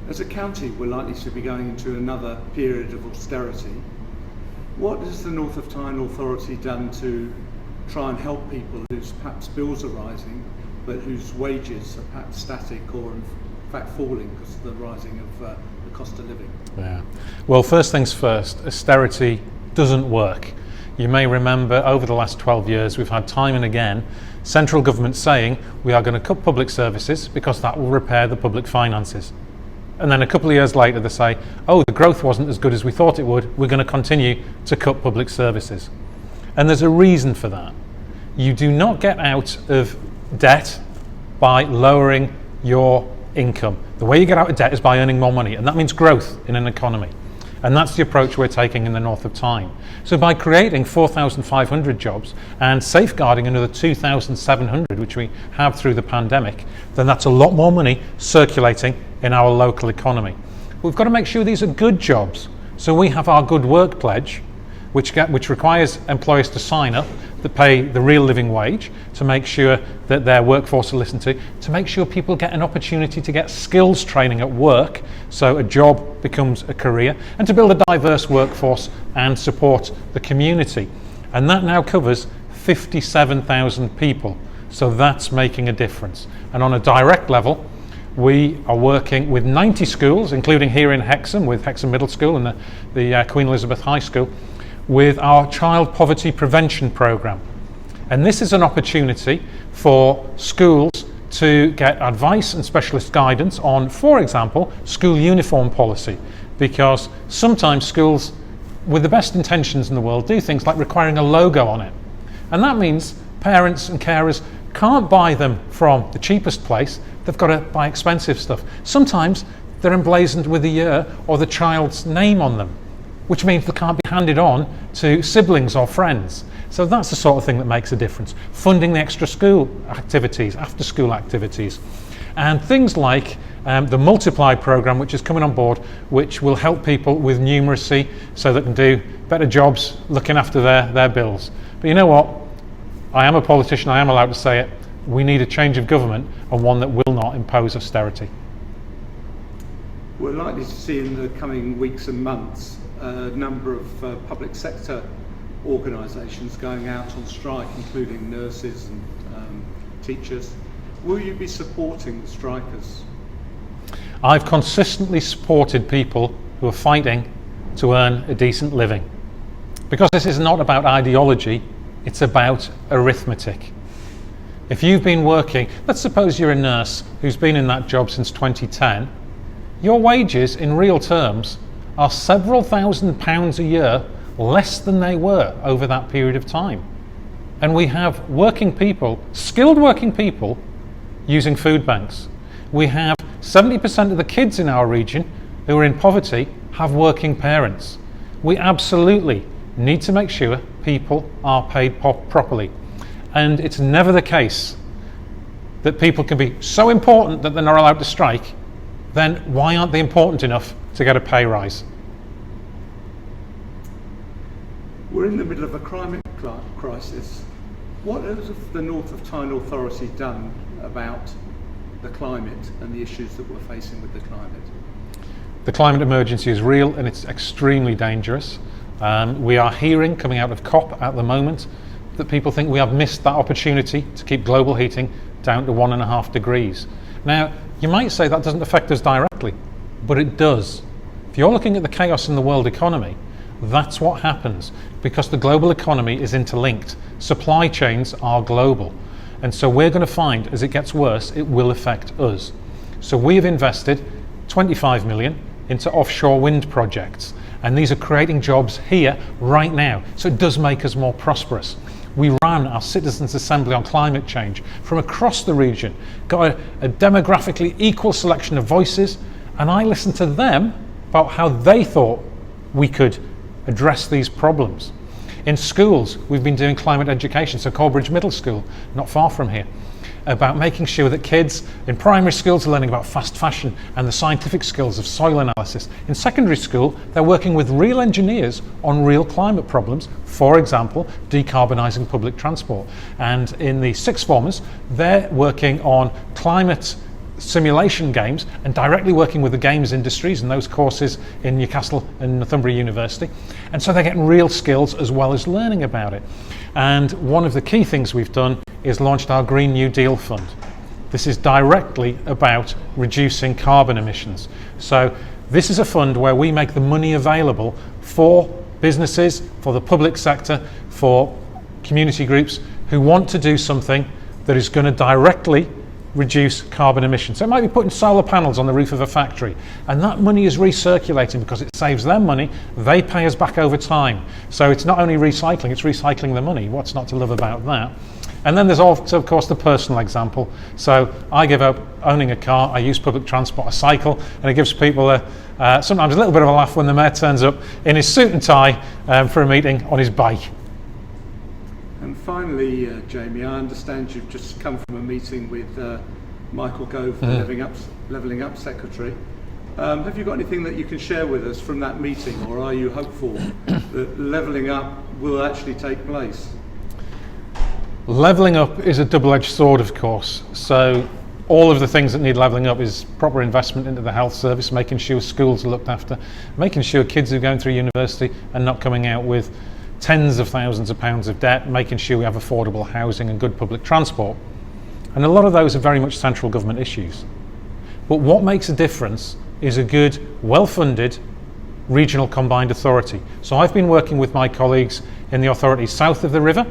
As a county, we're likely to be going into another period of austerity. What has the North of Tyne Authority done to try and help people whose perhaps bills are rising, but whose wages are perhaps static or in fact falling because of the rising of the cost of living? Yeah. Well, first things first, austerity doesn't work. You may remember over the last 12 years we've had time and again central government saying we are going to cut public services because that will repair the public finances. And then a couple of years later they say, oh, the growth wasn't as good as we thought it would, we're going to continue to cut public services. And there's a reason for that. You do not get out of debt by lowering your income. The way you get out of debt is by earning more money, and that means growth in an economy. And that's the approach we're taking in the North of Tyne. So by creating 4,500 jobs and safeguarding another 2,700, which we have through the pandemic, then that's a lot more money circulating in our local economy. We've got to make sure these are good jobs. So we have our Good Work Pledge, which requires employers to sign up, that pay the real living wage, to make sure that their workforce are listened to make sure people get an opportunity to get skills training at work, so a job becomes a career, and to build a diverse workforce and support the community. And that now covers 57,000 people, so that's making a difference. And on a direct level, we are working with 90 schools, including here in Hexham, with Hexham Middle School and the Queen Elizabeth High School, with our child poverty prevention programme. And this is an opportunity for schools to get advice and specialist guidance on, for example, school uniform policy, because sometimes schools with the best intentions in the world do things like requiring a logo on it. And that means parents and carers can't buy them from the cheapest place, they've got to buy expensive stuff. Sometimes they're emblazoned with the year or the child's name on them, which means they can't be handed on to siblings or friends. So that's the sort of thing that makes a difference. Funding the extra school activities, after school activities, and things like the Multiply programme, which is coming on board, which will help people with numeracy so they can do better jobs looking after their bills. But you know what? I am a politician, I am allowed to say it. We need a change of government, and one that will not impose austerity. We're likely to see in the coming weeks and months a number of public sector organisations going out on strike, including nurses and teachers. Will you be supporting the strikers? I've consistently supported people who are fighting to earn a decent living, because this is not about ideology, it's about arithmetic. If you've been working, let's suppose you're a nurse who's been in that job since 2010, your wages in real terms are several £1,000s a year less than they were over that period of time. And we have working people, skilled working people, using food banks. We have 70% of the kids in our region who are in poverty have working parents. We absolutely need to make sure people are paid properly. And it's never the case that people can be so important that they're not allowed to strike. Then why aren't they important enough to get a pay rise? We're in the middle of a climate crisis. What has the North of Tyne Authority done about the climate and the issues that we're facing with the climate? The climate emergency is real and it's extremely dangerous. We are hearing, coming out of COP at the moment, that people think we have missed that opportunity to keep global heating down to 1.5 degrees. Now, you might say that doesn't affect us directly, but it does. If you're looking at the chaos in the world economy, that's what happens, because the global economy is interlinked. Supply chains are global. And so we're going to find, as it gets worse, it will affect us. So we have invested 25 million into offshore wind projects, and these are creating jobs here right now. So it does make us more prosperous. We ran our Citizens' Assembly on Climate Change from across the region, got a demographically equal selection of voices, and I listened to them about how they thought we could address these problems. In schools, we've been doing climate education, so Corbridge Middle School, not far from here, about making sure that kids in primary schools are learning about fast fashion and the scientific skills of soil analysis. In secondary school, they're working with real engineers on real climate problems, for example, decarbonising public transport. And in the sixth formers, they're working on climate simulation games and directly working with the games industries and those courses in Newcastle and Northumberland University. And so they're getting real skills as well as learning about it. And one of the key things we've done is launched our Green New Deal Fund. This is directly about reducing carbon emissions. So this is a fund where we make the money available for businesses, for the public sector, for community groups who want to do something that is going to directly reduce carbon emissions. So it might be putting solar panels on the roof of a factory, and that money is recirculating because it saves them money. They pay us back over time. So it's not only recycling, it's recycling the money. What's not to love about that? And then there's also, of course, the personal example. So I give up owning a car, I use public transport, I cycle, and it gives people sometimes a little bit of a laugh when the mayor turns up in his suit and tie for a meeting on his bike. And finally, Jamie, I understand you've just come from a meeting with Michael Gove, the Levelling Up Secretary. Have you got anything that you can share with us from that meeting, or are you hopeful that Levelling Up will actually take place? Levelling up is a double-edged sword, of course. So all of the things that need levelling up is proper investment into the health service, making sure schools are looked after, making sure kids who are going through university are not coming out with tens of thousands of pounds of debt, making sure we have affordable housing and good public transport. And a lot of those are very much central government issues. But what makes a difference is a good, well-funded regional combined authority. So I've been working with my colleagues in the authorities south of the river,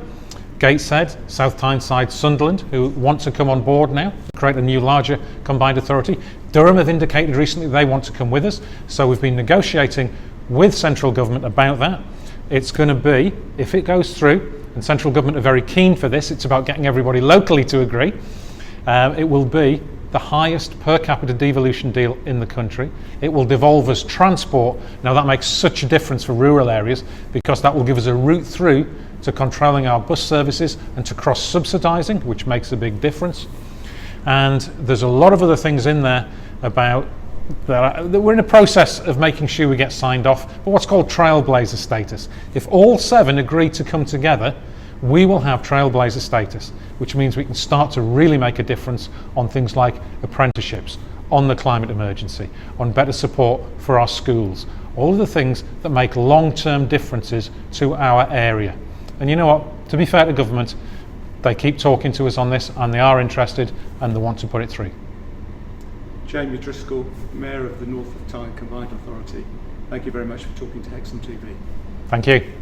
Gateshead, South Tyneside, Sunderland, who want to come on board now, create a new larger combined authority. Durham have indicated recently they want to come with us. So we've been negotiating with central government about that. It's going to be, if it goes through, and central government are very keen for this, it's about getting everybody locally to agree, it will be the highest per capita devolution deal in the country. It will devolve us transport. Now that makes such a difference for rural areas because that will give us a route through to controlling our bus services and to cross-subsidising, which makes a big difference. And there's a lot of other things in there about that we're in a process of making sure we get signed off, but what's called trailblazer status. If all 7 agree to come together, we will have trailblazer status, which means we can start to really make a difference on things like apprenticeships, on the climate emergency, on better support for our schools, all of the things that make long-term differences to our area. And you know what, to be fair to government, they keep talking to us on this and they are interested and they want to put it through. Jamie Driscoll, Mayor of the North of Tyne Combined Authority, thank you very much for talking to HexhamTV. Thank you.